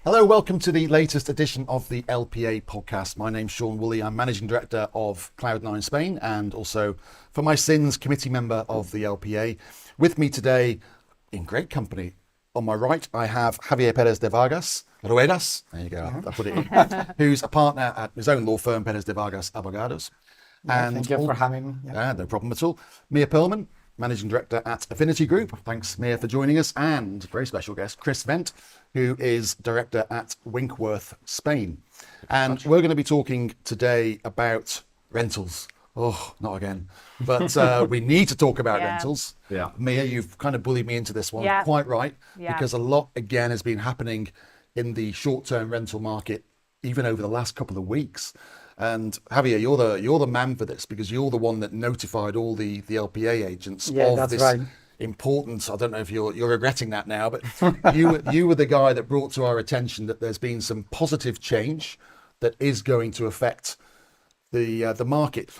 Hello, welcome to the latest edition of the LPA Podcast. My name's Sean Woolley. I'm Managing Director of Cloud9 Spain and also, for my sins, committee member of the LPA. With me today, in great company, on my right, I have Javier Pérez de Vargas, Ruedas, there you go, I put it in, who's a partner at his own law firm, Pérez de Vargas Abogados. And thank you for having me. No problem at all. Mia Pearlman, Managing Director at Affinity Group. Thanks, Mia, for joining us. And very special guest, Chris Vent, who is Director at Winkworth, Spain. And we're going to be talking today about rentals. Oh, not again. But we need to talk about rentals. Yeah. Mia, you've kind of bullied me into this one. Quite right. Because a lot, again, has been happening in the short-term rental market, even over the last couple of weeks. And Javier, you're the man for this because you're the one that notified all the LPA agents of this important. I don't know if you're regretting that now, but you were the guy that brought to our attention that there's been some positive change that is going to affect the market.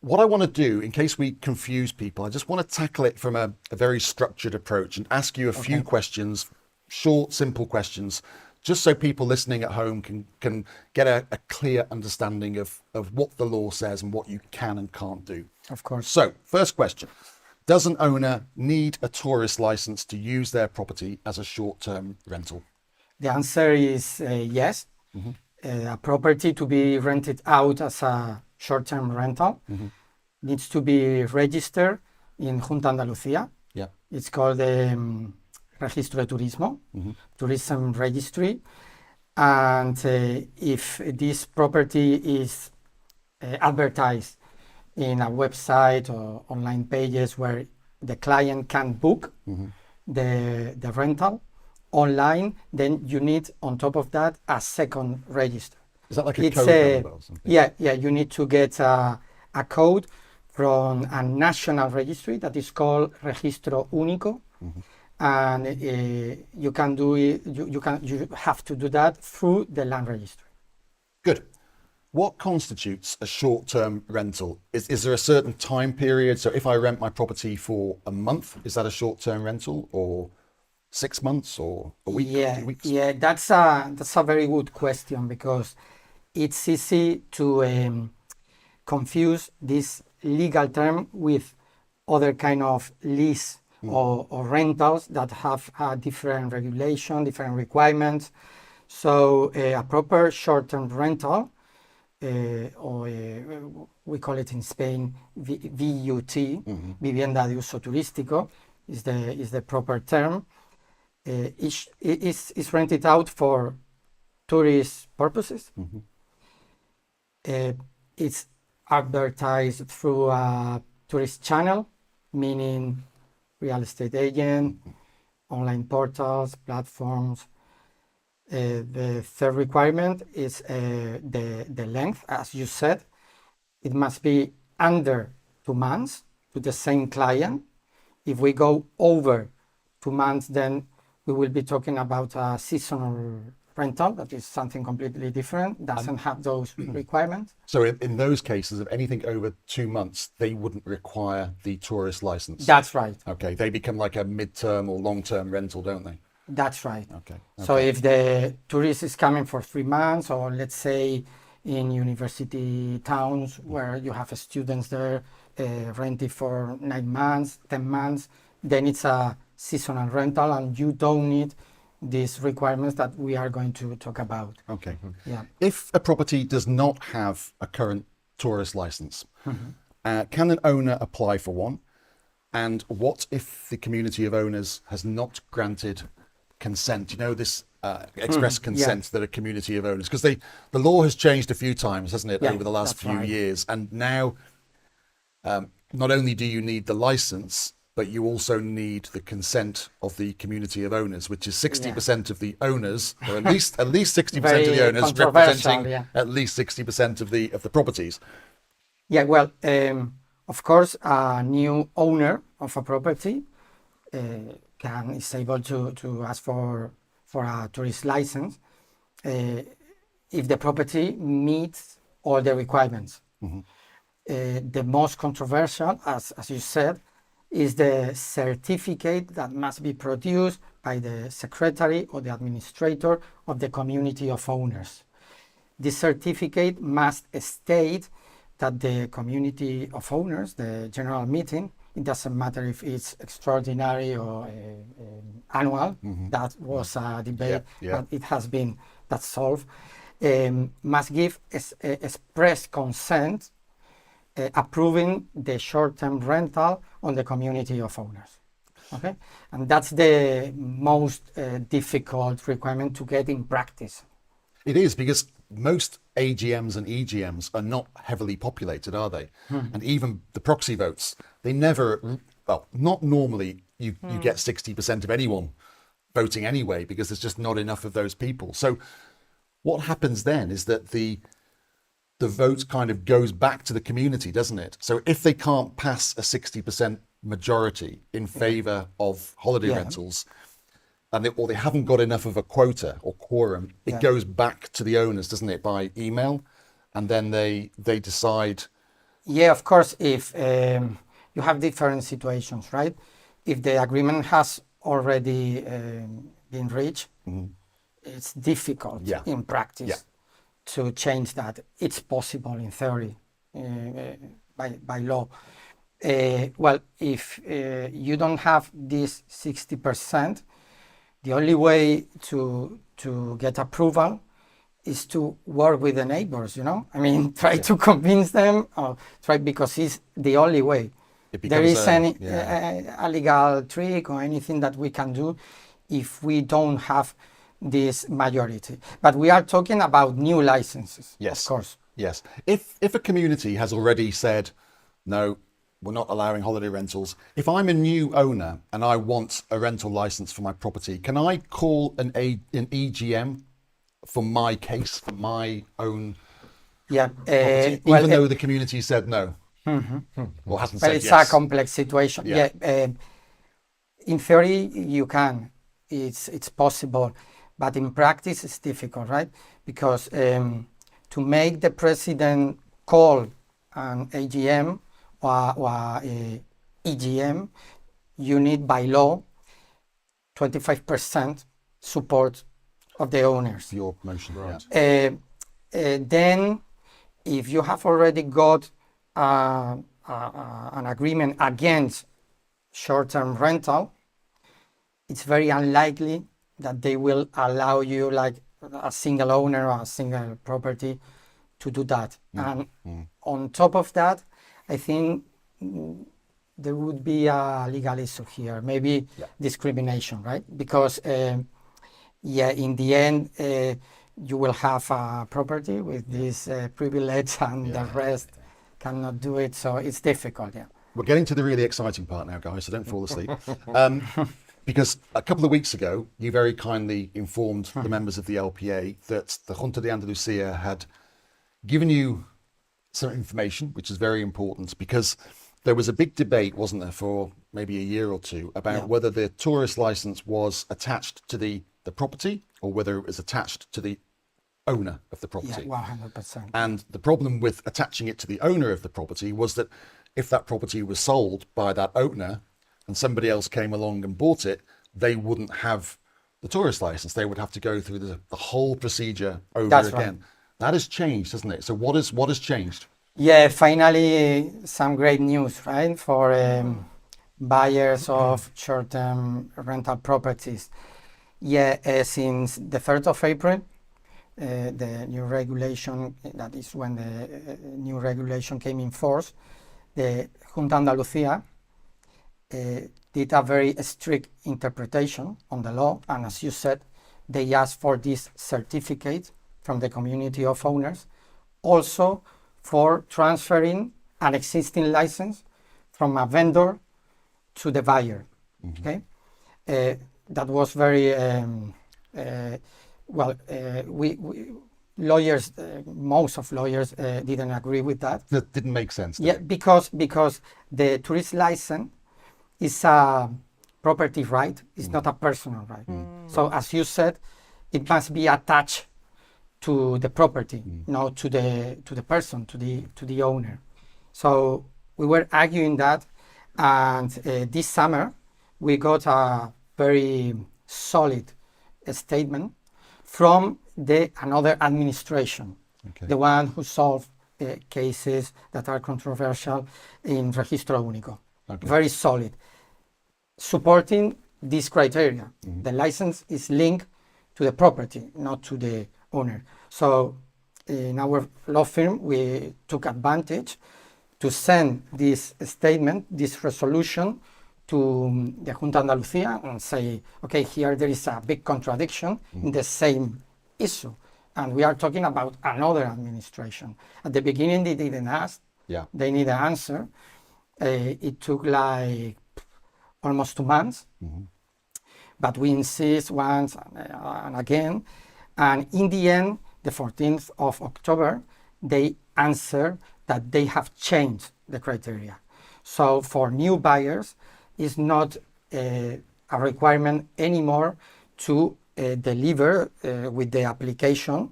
What I want to do, in case we confuse people, I just want to tackle it from a very structured approach and ask you a few questions, short, simple questions, just so people listening at home can get a clear understanding of what the law says and what you can and can't do. Of course. So, first question. Does an owner need a tourist license to use their property as a short-term rental? The answer is yes. A property to be rented out as a short-term rental needs to be registered in Junta Andalusia. Yeah. It's called Registro de Turismo, Tourism Registry. And if this property is advertised in a website or online pages where the client can book the rental online, then you need, on top of that, a second register. Is that like a code number or something? Yeah, you need to get a code from a national registry that is called Registro Único. And you can do it. You have to do that through the land registry. Good. What constitutes a short-term rental? Is there a certain time period? So if I rent my property for a month, is that a short-term rental, or 6 months, or a week? 2 weeks? Yeah, that's a very good question because it's easy to confuse this legal term with other kind of lease or rentals that have different regulation, different requirements. So a proper short-term rental, or we call it in Spain VUT, Vivienda de Uso Turístico, is the proper term. Is rented out for tourist purposes. It's advertised through a tourist channel, meaning real estate agent, online portals, platforms. The third requirement is the length, as you said. It must be under 2 months to the same client. If we go over 2 months, then we will be talking about a seasonal rental. That is something completely different, doesn't have those requirements. So in those cases, of anything over 2 months, they wouldn't require the tourist license? That's right. Okay, they become like a mid-term or long-term rental, don't they? That's right. Okay. So if the tourist is coming for 3 months, or let's say in university towns where you have students there rented for 9 months, 10 months, then it's a seasonal rental and you don't need these requirements that we are going to talk about. Okay. Yeah. If a property does not have a current tourist license, can an owner apply for one? And what if the community of owners has not granted consent? You know, this express consent that a community of owners, because the law has changed a few times, hasn't it, over the last few years. And now, not only do you need the license, but you also need the consent of the community of owners, which is 60% of the owners, or at least 60% of the owners, representing at least 60% of the properties. Yeah, well, of course, a new owner of a property is able to ask for a tourist license if the property meets all the requirements. The most controversial, as you said, is the certificate that must be produced by the secretary or the administrator of the community of owners. This certificate must state that the community of owners, the general meeting, it doesn't matter if it's extraordinary or annual, that was a debate, but it has been, that's solved, must give express consent approving the short-term rental on the community of owners. Okay, and that's the most difficult requirement to get in practice. It is, because most AGMs and EGMs are not heavily populated, are they? And even the proxy votes, they never, well, not normally you get 60% of anyone voting anyway, because there's just not enough of those people. So what happens then is that the vote kind of goes back to the community, doesn't it? So if they can't pass a 60% majority in favour of holiday rentals, and or they haven't got enough of a quota or quorum, it goes back to the owners, doesn't it, by email, and then they decide. Yeah, of course, if you have different situations, right? If the agreement has already been reached, it's difficult in practice to change that. It's possible in theory, by law. Well, if you don't have this 60%, the only way to get approval is to work with the neighbors, you know? I mean, try to convince them, or try, because it's the only way. There is any a legal trick or anything that we can do if we don't have this majority. But we are talking about new licenses, of course. Yes. If a community has already said, no, we're not allowing holiday rentals. If I'm a new owner and I want a rental license for my property, can I call an EGM for my case, for my own property, even though the community said no? Or hasn't said it's yes? A complex situation. In theory, you can. It's possible. But in practice, it's difficult, right? Because to make the president call an AGM or EGM, you need by law 25% support of the owners. Your motion, right? Then, if you have already got an agreement against short-term rental, it's very unlikely that they will allow you, like a single owner or a single property, to do that. And on top of that, I think there would be a legal issue here, maybe discrimination, right? Because, in the end, you will have a property with this privilege and the rest cannot do it. So it's difficult, We're getting to the really exciting part now, guys, so don't fall asleep. Because a couple of weeks ago, you very kindly informed the members of the LPA that the Junta de Andalusia had given you some information, which is very important, because there was a big debate, wasn't there, for maybe a year or two about whether the tourist license was attached to the property or whether it was attached to the owner of the property. 100%. And the problem with attaching it to the owner of the property was that if that property was sold by that owner and somebody else came along and bought it, they wouldn't have the tourist license. They would have to go through the whole procedure over again. Right. That has changed, hasn't it? So what has changed? Yeah, finally some great news, right, for buyers of short-term rental properties. Since the 3rd of April, the new regulation, that is when the new regulation came in force, the Junta Andalusia did a very strict interpretation on the law, and as you said, they asked for this certificate from the community of owners, also for transferring an existing license from a vendor to the buyer. Okay, that was very we lawyers, most of lawyers didn't agree with that. That didn't make sense. Because the tourist license is a property right, it's not a personal right. So as you said, it must be attached to the property, not to the person, to the owner. So we were arguing that, And this summer, we got a very solid statement from another administration, the one who solved cases that are controversial in Registro Único. Very solid, supporting this criteria. The license is linked to the property, not to the owner. So in our law firm, we took advantage to send this statement, this resolution, to the Junta Andalusia and say, okay, here there is a big contradiction in the same issue. And we are talking about another administration. At the beginning, they didn't ask. Yeah. They need an answer. It took like almost 2 months. But we insist once and again. And in the end, the 14th of October, they answer that they have changed the criteria. So for new buyers, it's not a requirement anymore to deliver with the application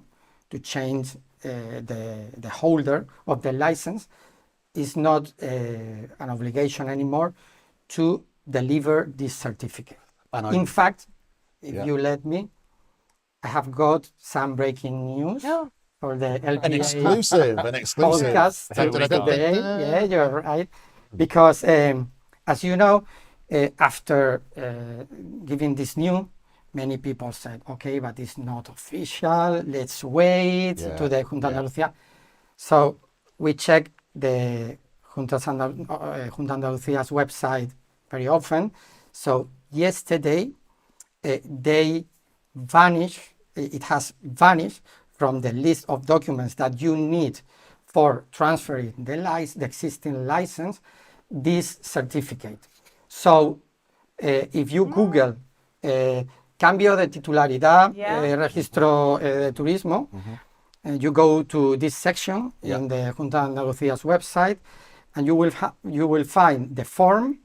to change the holder of the license. It's not an obligation anymore to deliver this certificate. In fact, if you let me, I have got some breaking news for the LPA an exclusive podcast today. Yeah, you're right. Because as you know, after giving this news, many people said, okay, but it's not official. Let's wait to the Junta Andalusia. So we check the Junta Andalusia's website very often. So yesterday, it has vanished from the list of documents that you need for transferring the existing license, this certificate. So if you Google cambio de titularidad, registro de turismo, you go to this section in the Junta Andalusia's website, and you will find the form,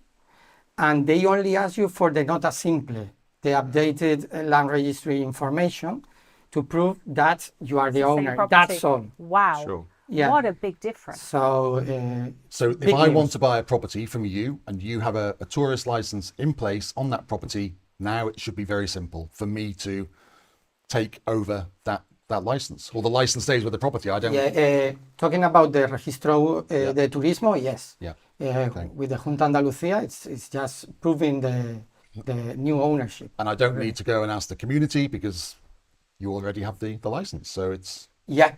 and they only ask you for the nota simple, the updated land registry information to prove that you are the owner. That's all. Wow. Sure. Yeah. What a big difference. So if I want to buy a property from you and you have a tourist license in place on that property, now it should be very simple for me to take over that license, or the license stays with the property. I don't. Talking about the Registro de Turismo, yes. Yeah. With the Junta Andalusia, it's just proving the new ownership. And I don't need to go and ask the community because you already have the license. So it's. Yeah.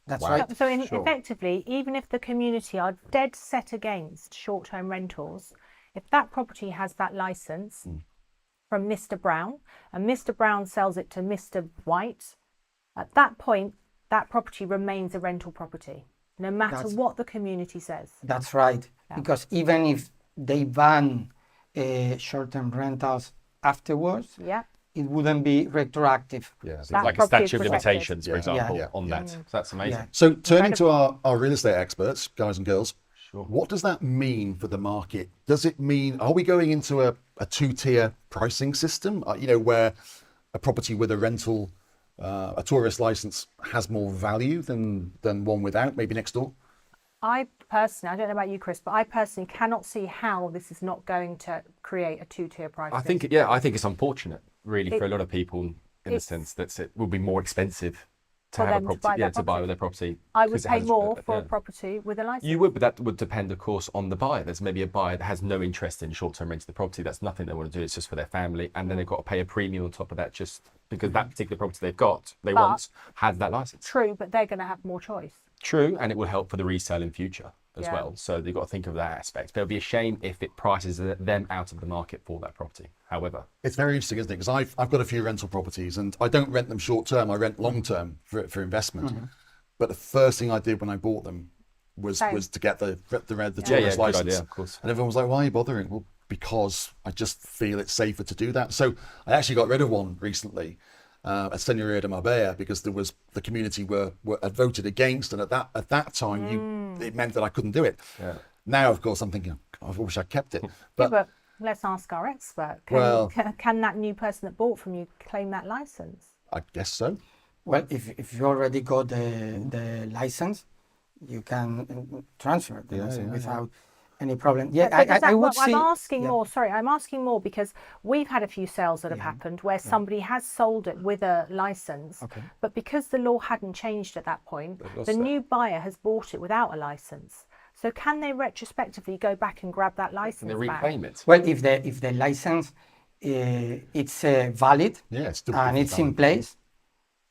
That's right. So effectively, even if the community are dead set against short-term rentals, if that property has that license from Mr. Brown, and Mr. Brown sells it to Mr. White, at that point, that property remains a rental property, no matter what the community says. That's right. Yeah. Because even if they ban short-term rentals afterwards, it wouldn't be retroactive. Yeah, so like a statute of limitations, for example, on that. So that's amazing. Yeah. So turning to our real estate experts, guys and girls, what does that mean for the market? Does it mean, are we going into a two-tier pricing system, where a property with a rental, a tourist license has more value than one without, maybe next door? I personally, I don't know about you, Chris, but I personally cannot see how this is not going to create a two-tier price. I think it's unfortunate, really, for a lot of people, in the sense that it will be more expensive to have a property, to buy with their property. I would pay more for a property with a license. You would, but that would depend, of course, on the buyer. There's maybe a buyer that has no interest in short-term renting the property. That's nothing they want to do. It's just for their family, and then they've got to pay a premium on top of that, just because that particular property they want has that license. True, but they're going to have more choice. True, and it will help for the resale in future as well. So they've got to think of that aspect. But it'll be a shame if it prices them out of the market for that property. However, it's very interesting, isn't it? Because I've got a few rental properties, and I don't rent them short term. I rent long term for investment. But the first thing I did when I bought them was to get the tourist license. Idea, of course. And everyone was like, "Why are you bothering?" Well, because I just feel it's safer to do that. So I actually got rid of one recently. At Señoría de Marbella, because the community had voted against, and at that time it meant that I couldn't do it. Now, of course, I'm thinking, I wish I kept it. But let's ask our expert. Can that new person that bought from you claim that license? I guess so. Well, if you already got the license, you can transfer the license without any problem. Yeah, But does I would I'm see. asking yeah. more. Sorry, I'm asking more because we've had a few sales that have happened where somebody has sold it with a license, Okay. but because the law hadn't changed at that point, They've lost the it. new buyer has bought it without a license. So can they retrospectively go back and grab that And license they back? reclaim it. Well, if the license it's valid Yeah, it's still and it's in valid. place,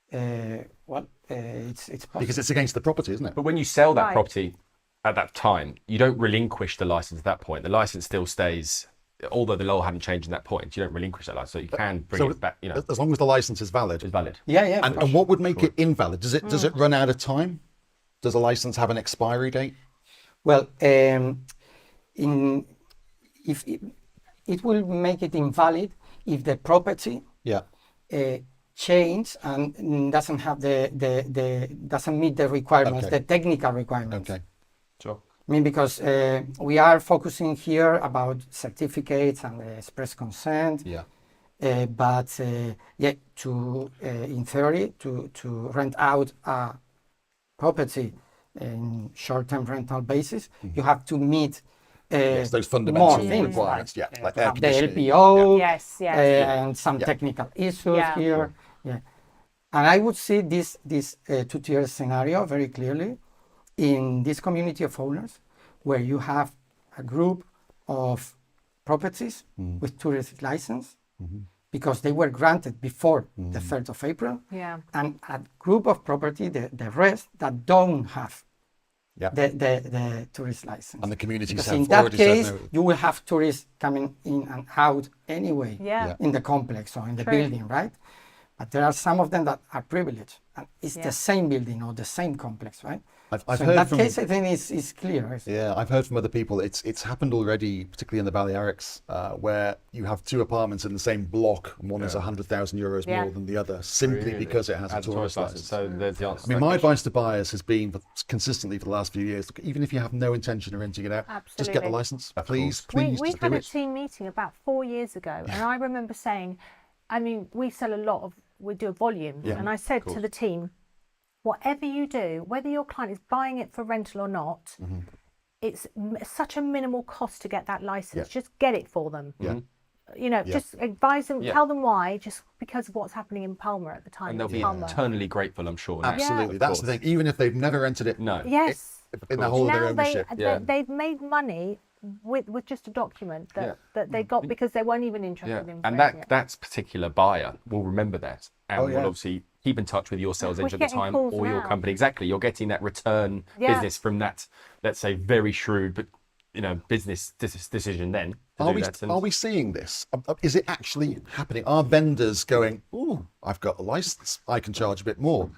it's possible. Because it's against the property, isn't it? But when you sell that Right. property at that time, you don't relinquish the license at that point. The license still stays, although the law hadn't changed at that point. You don't relinquish that license, so you can bring it back. You know, As long as the license is valid. it's valid. Yeah. And what would make it invalid? Does it run out of time? Does a license have an expiry date? Well, if it will make it invalid if the property Yeah. change and doesn't have doesn't meet the requirements, Okay. the technical requirements. Okay. Sure. I mean, because we are focusing here about certificates and express consent. Yeah. But in theory, to rent out a property in short-term rental basis, you have to meet Yes, those more fundamental things, requirements. Yeah. Like to air have the conditioning. LPO, Yes, yes. and some technical issues Yeah. here. Yeah, and I would see this two-tier scenario very clearly in this community of owners, where you have a group of properties with tourist license because they were granted before the 3rd of April, Yeah. and a group of property, the rest that don't have Yeah. the tourist license. And the communities Because have in that already case, said no. you will have tourists coming in and out anyway Yeah. in the complex or in the True. building, right? But there are some of them that are privileged, and it's Yeah. the same building or the same complex, right? I've So in heard that from case, I think it's clear. Yeah, I've heard from other people. It's happened already, particularly in the Balearics, where you have two apartments in the same block, and one is €100,000 Yeah. more than the other, simply Really? because it has a As tourist license. So there's the answer. I mean, my advice to buyers has been consistently for the last few years: look, even if you have no intention of renting it out, just get the Absolutely. license, please, We please, just had do a it. team meeting about 4 years ago, and I remember saying, I mean, we sell a lot of, we do a volume, and I said to the team, whatever you do, whether your client is buying it for rental or not, it's such a minimal cost to get that license. Just get it for them. Yeah. You know, just advise them, Yeah. tell them why, just because of what's happening in Palma at the time. And they'll be Palma. eternally grateful, I'm sure. now. Absolutely, Of that's the course. thing. Even if they've never rented it, No. Yes. in the whole of their Now ownership. they've made money with just a document that they got because they weren't even interested in And renting it. that particular buyer will remember that and will yeah. obviously keep in touch with your sales We're agent at the getting time calls or your now. company. Exactly. You're getting that return Yeah. business from that, let's say, very shrewd, but business decision then. To Are do we, that. And are we seeing this? Is it actually happening? Are vendors going, oh, I've got a license, I can charge a bit more?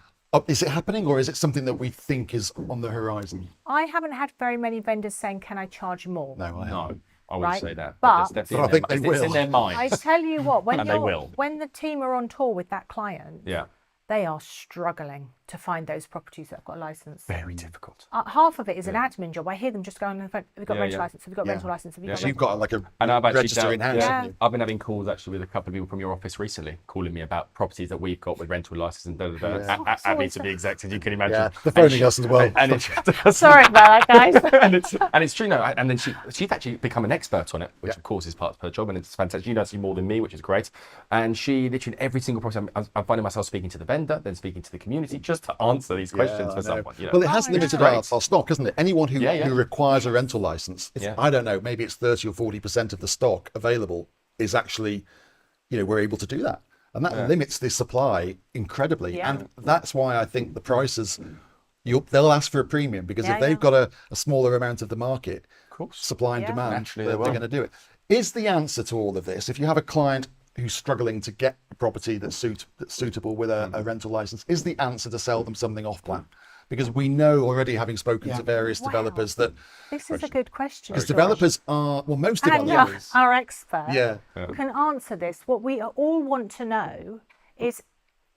Is it happening, or is it something that we think is on the horizon? I haven't had very many vendors saying, can I charge more? No, I haven't. No, I wouldn't Right. say that. But- it's definitely But I in think their, they it's in will. their mind. I tell you what, when And they will. when the team are on tour with that client, Yeah. they are struggling to find those properties that have got a license. Very difficult. Half of it is an admin job. I hear them just going on the phone, have you got Yeah, rental yeah. license? Have you got Yeah. rental license? Have you got So you've rental got like a And I've actually register in hand, Yeah. haven't you? I've been having calls actually with a couple of people from your office recently, calling me about properties that we've got with rental license and Abby to be exact, as you can imagine. Yeah, they're phoning us as well. And it's, Sorry about that, guys. and it's true, no. And then she's actually become an expert on it, which of course is part of her job, and it's fantastic. You know more than me, which is great. And she literally every single property, I'm finding myself speaking to the vendor, then speaking to the community, just to answer these questions I for know. someone. You know. Well, it has limited our stock, hasn't it? Anyone who, Yeah, yeah. who requires a rental license, Yeah. I don't know, maybe it's 30 or 40% of the stock available is actually, we're able to do that. And that limits the supply incredibly. Yeah. And that's why I think the prices, they'll ask for a premium, because Yeah, if they've got a smaller amount of the market, course. supply and Yeah. demand, Naturally they're they will. going to do it. Is the answer to all of this, if you have a client who's struggling to get a property that's suitable with a rental license, is the answer to sell them something off plan? Because we know already, having spoken to various developers, that This is a good question. because George. developers are, well, most And developers, our expert yeah, can answer this. What we all want to know is,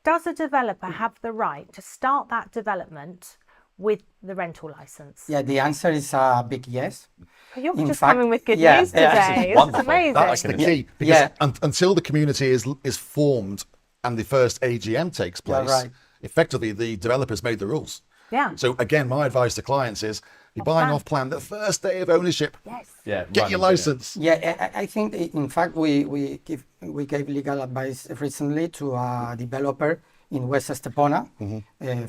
does a developer have the right to start that development with the rental license? Yeah, the answer is a big yes. You're In just fact, coming with good yeah, news yeah, today. it's This is wonderful. amazing. that's the key. Because Yeah. until the community is formed and the first AGM takes place, right. effectively the developers made the rules. Yeah. So again, my advice to clients is, you're buying off plan, the first day of ownership, get your license. Yeah, I think in fact we gave legal advice recently to a developer in West Estepona,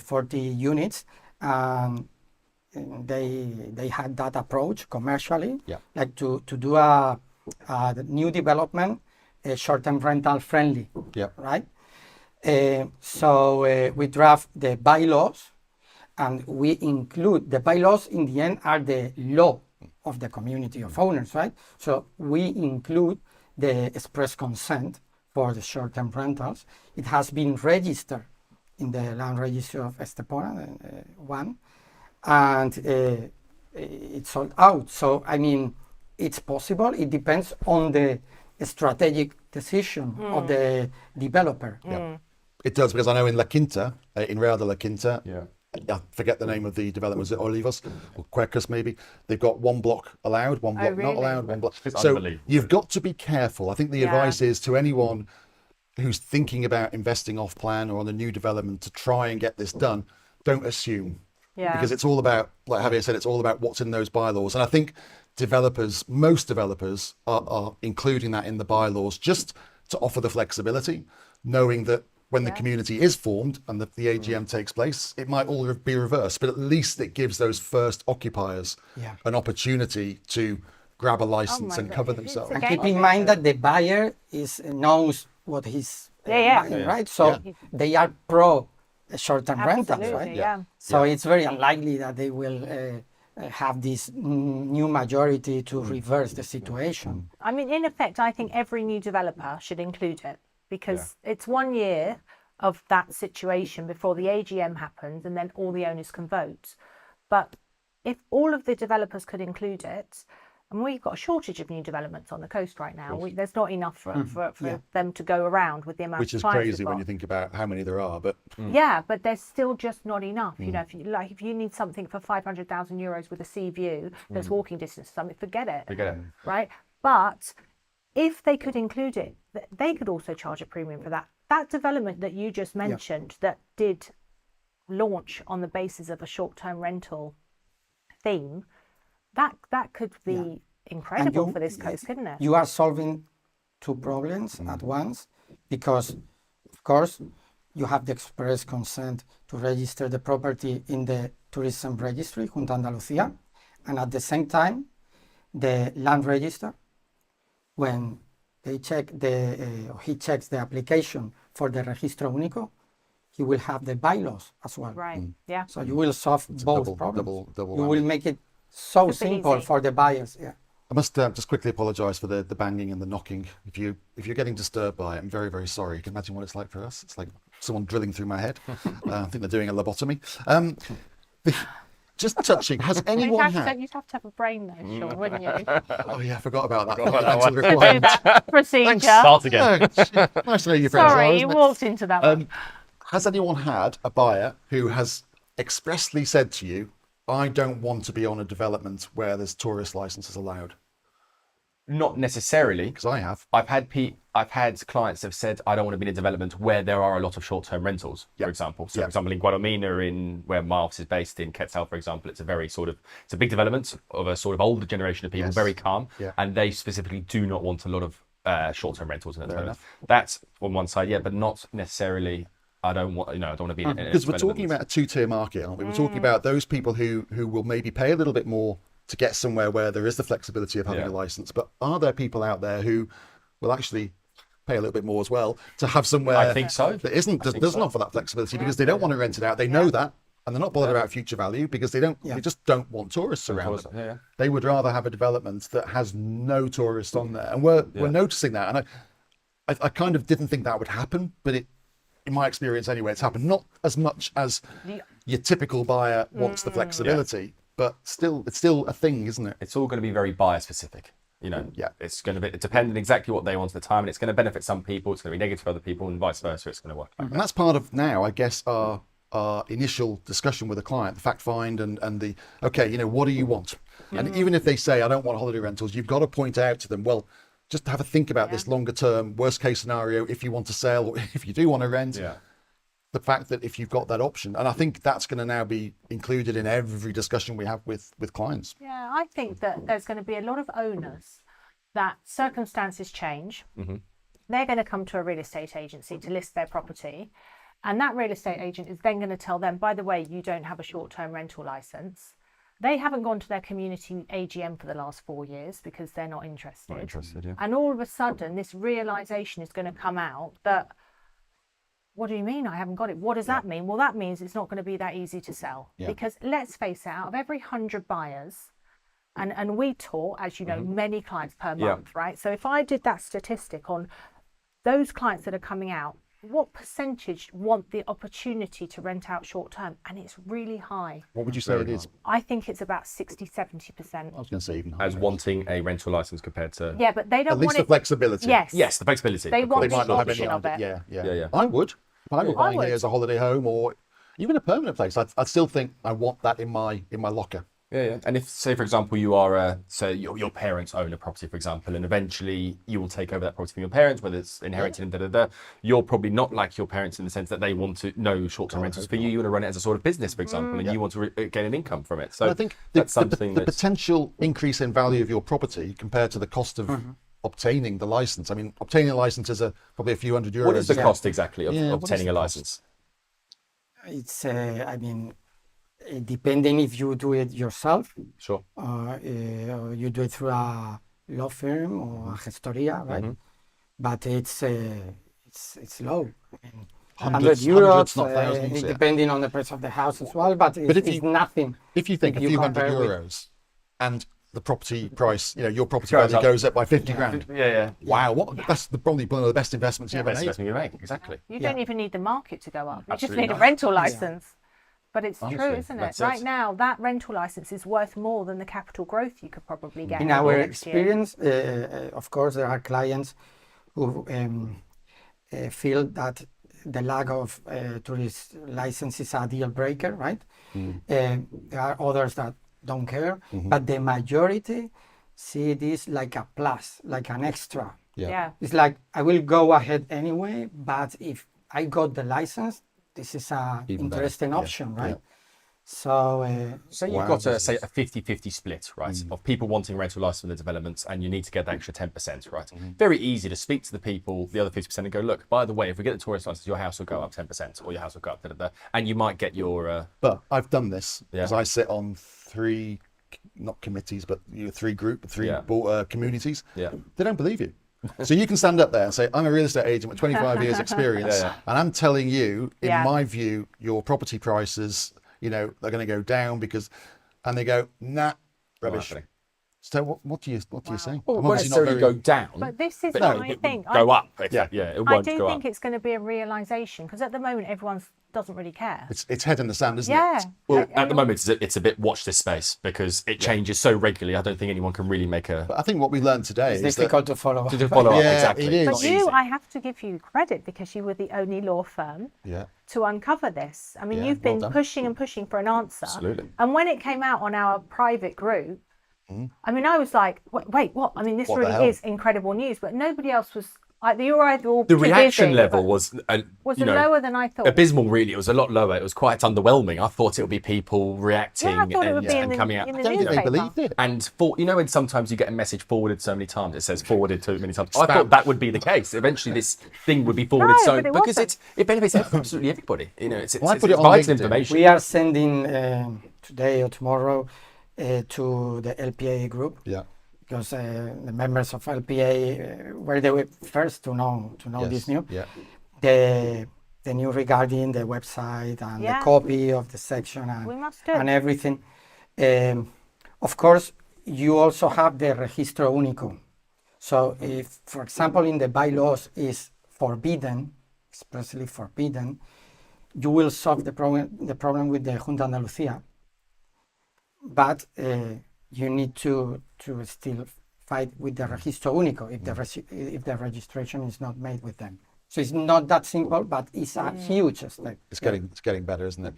40 units, and they had that approach commercially, like to do a new development, short-term rental friendly, right? So we draft the bylaws, and we include the bylaws. In the end, are the law of the community of owners, right? So we include the express consent for the short-term rentals. It has been registered in the land registry of Estepona, and it's sold out. So I mean, it's possible. It depends on the strategic decision of the developer. It does, because I know in La Quinta, in Real de la Quinta, I forget the name of the development, was it Olivos or Quercus maybe? They've got one block allowed, one block not allowed, one block. So you've got to be careful. I think the advice is to anyone who's thinking about investing off plan or on a new development to try and get this done, don't assume. Because it's all about, like Javier said, it's all about what's in those bylaws. And I think most developers are including that in the bylaws just to offer the flexibility, knowing that when the community is formed and the AGM takes place, it might all be reversed, but at least it gives those first occupiers an opportunity to grab a license and cover themselves. And keep in mind that the buyer knows what he's buying, right? So they are pro short-term rentals, right? So it's very unlikely that they will have this new majority to reverse the situation. I mean, in effect, I think every new developer should include it, because it's 1 year of that situation before the AGM happens, and then all the owners can vote. But if all of the developers could include it, and we've got a shortage of new developments on the coast right now. There's not enough for them to go around with the amount Which of is buyers crazy we've when got. you think about how many there are. But But there's still just not enough. You know, if you need something for 500,000 euros with a sea view that's walking distance to something, forget it. Right? But if they could include it, they could also charge a premium for that. That development that you just mentioned that did launch on the basis of a short-term rental theme, that could be incredible for this coast, couldn't it? You are solving two problems at once, because, of course, you have the express consent to register the property in the tourism registry, Junta Andalusia, and at the same time, the land register, when they check he checks the application for the Registro Único, he will have the bylaws as well. Right. So you will solve both problems. Double you will make it so simple easy for the buyers. I must just quickly apologise for the banging and the knocking. If you're getting disturbed by it, I'm very, very sorry. You can imagine what it's like for us. It's like someone drilling through my head. I think they're doing a lobotomy. Just touching, has anyone had... You'd have to have a brain though, Sean, wouldn't you? Oh yeah, I forgot about that. Procedure. Start again. Nice to know your friends. Sorry, you walked into that one. Has anyone had a buyer who has expressly said to you, I don't want to be on a development where there's tourist licenses allowed? Not necessarily. Because I have. I've had clients that have said, I don't want to be in a development where there are a lot of short-term rentals, for example. So, for example, in Guadalmina, where Marv's is based in Quetzal, for example, it's a big development of a sort of older generation of people, very calm, and they specifically do not want a lot of short-term rentals in the development. That's on one side, but not necessarily. I don't want to be in a because we're talking about a two-tier market, aren't we? We're talking about those people who will maybe pay a little bit more to get somewhere where there is the flexibility of having a license. But are there people out there who will actually pay a little bit more as well to have somewhere I think so. that doesn't offer that flexibility because they don't want to rent it out? They know that, and they're not bothered about future value because they just don't want tourists around them. They would rather have a development that has no tourists on there. And we're noticing that. And I kind of didn't think that would happen, but in my experience anyway, it's happened. Not as much as your typical buyer wants the flexibility, but it's still a thing, isn't it? It's all going to be very buyer specific. It's going to be depending exactly what they want at the time, and it's going to benefit some people, it's going to be negative for other people, and vice versa. It's going to work. And that's part of now, I guess, our initial discussion with a client, the fact find and the what do you want? And even if they say I don't want holiday rentals, you've got to point out to them, well, just have a think about this longer term, worst case scenario, if you want to sell or if you do want to rent. the fact that if you've got that option, and I think that's going to now be included in every discussion we have with clients. Yeah, I think that there's going to be a lot of owners that circumstances change. Mm-hmm. They're going to come to a real estate agency to list their property. And that real estate agent is then going to tell them, by the way, you don't have a short-term rental license. They haven't gone to their community AGM for the last 4 years because they're not interested. Not interested, yeah. And all of a sudden, this realization is going to come out that, what do you mean I haven't got it? What does that mean? Well, that means it's not going to be that easy to sell. Yeah. Because let's face it, out of every 100 buyers, and we talk, as you know, many clients per month, right? So if I did that statistic on those clients that are coming out, what percentage want the opportunity to rent out short term? And it's really high. What would you say it is? I think it's about 60-70%. I was going to say even higher. As wanting a rental license compared to... Yeah, but they don't At least want the it. flexibility. Yes. Yes, the flexibility. They of want They course. the might not have any option of idea. it. Yeah. I would. If I were buying would. it as a holiday home or even a permanent place, I'd still think I want that in my locker. Yeah. And if, say, for example, you are, your parents own a property, for example, and eventually you will take over that property from your parents, whether it's inherited and you're probably not like your parents in the sense that they want to know short-term rentals for you. You want to run it as a sort of business, for example, and you want to gain an income from it. So I think that's something the potential increase in value of your property compared to the cost of obtaining the license. I mean, obtaining a license is probably a few $100. What is the cost exactly of Yeah, what is obtaining the a cost? license? It's, depending if you do it yourself, Sure. or you do it through a law firm or a gestoria, right? But it's low. I mean, 100 hundreds, euros, not thousands, depending on the price of the house as well. But it's nothing. If you think if a you few hundred compare with- euros and the property price, your property Goes value up. goes up by 50 grand. Yeah. Wow, that's probably one of the best investments you ever Best made. investment you make, exactly. You don't even need the market to go up. You just Absolutely need a not. rental license. But it's Honestly, true, isn't it? that's it. Right now, that rental license is worth more than the capital growth you could probably get. In our next year. experience, of course, there are clients who feel that the lack of tourist license is a deal breaker, right? There are others that don't care, but the majority see this like a plus, like an extra. Yeah. It's like, I will go ahead anyway, but if I got the license, this is a Even better. interesting Yeah. option, right? Yeah. So So you've Wow, got this say is- a 50-50 split, right, of people wanting rental license for the developments, and you need to get the extra 10%, right? Very easy to speak to the people, the other 50%, and go, look, by the way, if we get the tourist license, your house will go up 10%, or your house will go up, and you might get your... But I've done this because Yeah. I sit on three, not committees, but three communities. Yeah. They don't believe you. So you can stand up there and say, I'm a real estate agent with 25 years experience, and I'm telling you, in my view, your property prices, they're going to go down and they go, nah, rubbish. happening. So what do you say? Well, I'm it won't obviously not necessarily go down. But this is but what it I will think. Go up. Yeah. It I won't do go think up. it's going to be a realisation, because at the moment, everyone doesn't really care. It's head in the sand, isn't Yeah. it? Well, at the moment, it's a bit watch this space, because it changes so regularly. I don't think anyone can really make a... But I think what we learned today it's is that difficult to follow. to follow up, Yeah, exactly. it is. But Not you, easy. I have to give you credit, because you were the only law firm yeah, to uncover this. I mean, Yeah, you've well been done. pushing and pushing for an answer. Absolutely. And when it came out on our private group, I mean, I was like, wait, what? I mean, this What the hell? really is incredible news. But nobody else was like, you were either all The too reaction busy, level but- was, lower than I thought. abysmal. Really, it was a lot lower. It was quite underwhelming. I thought it would be people reacting Yeah, I thought it would be in and the, coming out. in the I don't think they newspaper. believed it. And when sometimes you get a message forwarded so many times, it says forwarded too many times. I Spam. thought that would be the case. Eventually, this thing would be forwarded No, but it because wasn't. it benefits absolutely everybody. It's Well, I put it on vital LinkedIn. information. We are sending today or tomorrow to the LPA group, yeah. because the members of LPA were the first to know this new. Yeah. The new regarding the website and Yeah. the copy of the section We must do. and everything. Of course, you also have the Registro Único. So if, for example, in the bylaws is forbidden, expressly forbidden, you will solve the problem with the Junta Andalusia. But you need to still fight with the Registro Único if the registration is not made with them. So it's not that simple, but it's a huge step. It's getting better, isn't it?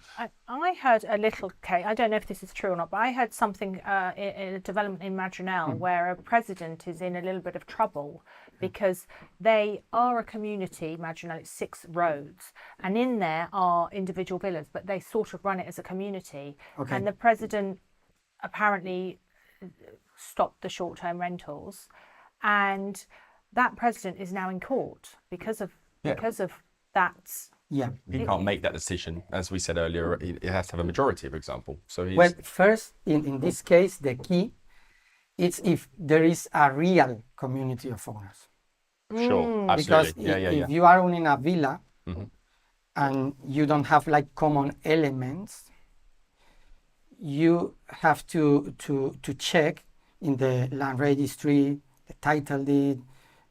I heard a little case, I don't know if this is true or not, but I heard something in a development in Madrinel where a president is in a little bit of trouble because they are a community. Madrinel, it's 6 roads, and in there are individual villas, but they sort of run it as a community. Okay. And the president apparently stopped the short-term rentals, and that president is now in court because of that. Yeah. He can't make that decision. As we said earlier, it has to have a majority, for example. So he's... Well, first, in this case, the key is if there is a real community of owners. Sure, Because absolutely. if you are owning a villa and you don't have like common elements, you have to check in the land registry, the title deed,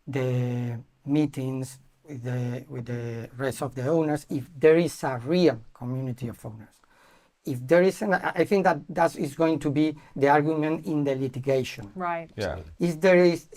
the meetings with the rest of the owners, if there is a real community of owners. If there isn't, I think that is going to be the argument in the litigation. Right. Yeah. If there is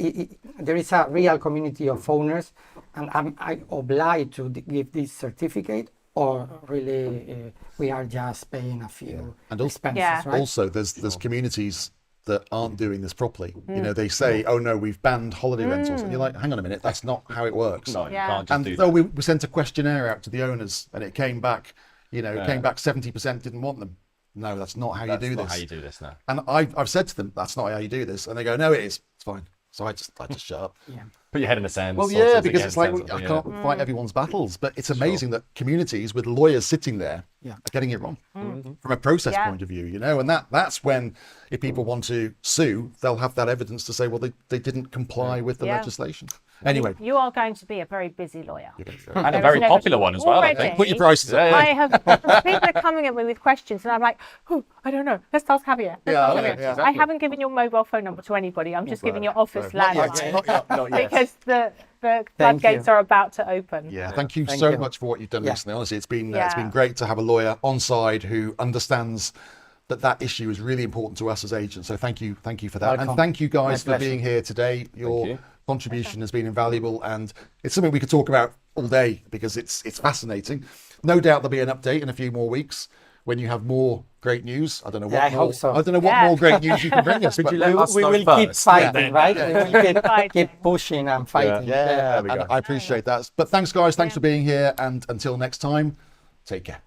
a real community of owners, and I obliged to give this certificate, or really we are just paying a few And expenses, Yeah. right? Also, there's communities that aren't doing this properly. You know, they say, "Oh no, we've banned holiday rentals," and you're like, "Hang on a minute, that's not how it works." No, you Yeah. can't just And do though that. we sent a questionnaire out to the owners, and it came back, came back 70% didn't want them. No, that's not how you do That's not this. how you do this now. And I've said to them, that's not how you do this, and they go, "No, it is. It's fine." So I just shut up. Yeah. Put your head in the sand. Well, sort yeah, it because again, it's like sense of- I can't fight everyone's battles, but it's amazing that communities with lawyers sitting there are getting it wrong from a process point of view, and that's when if people want to sue, they'll have that evidence to say, well, they didn't comply with the Yeah. legislation. Anyway, You are going to be a very busy lawyer. And a There very is no- popular one as well, I Already. think. put your prices up. I have people are coming at me with questions, and I'm like, "Oh, I don't know. Let's ask Javier." Let's ask Javier. yeah, I haven't given your mobile phone number to anybody. I'm just giving your office Not yet, landline not yet. Not yet. because the floodgates you. are about to open. Yeah, thank you Thank so you. much for what you've done Yeah. recently. Honestly, it's been Yeah. great to have a lawyer on side who understands that issue is really important to us as agents. So thank you for that, Welcome. and thank you guys My for pleasure. being here today. Your you. contribution has been invaluable, and it's something we could talk about all day because it's fascinating. No doubt there'll be an update in a few more weeks when you have more great news. I don't know what I more. hope so. I don't know what Yeah. more great news you can bring us. but you let us we know will keep first? fighting, right? We will Fighting. keep pushing and fighting. yeah, There we and go. I appreciate that. But thanks, guys. Thanks for being here, and until next time, take care.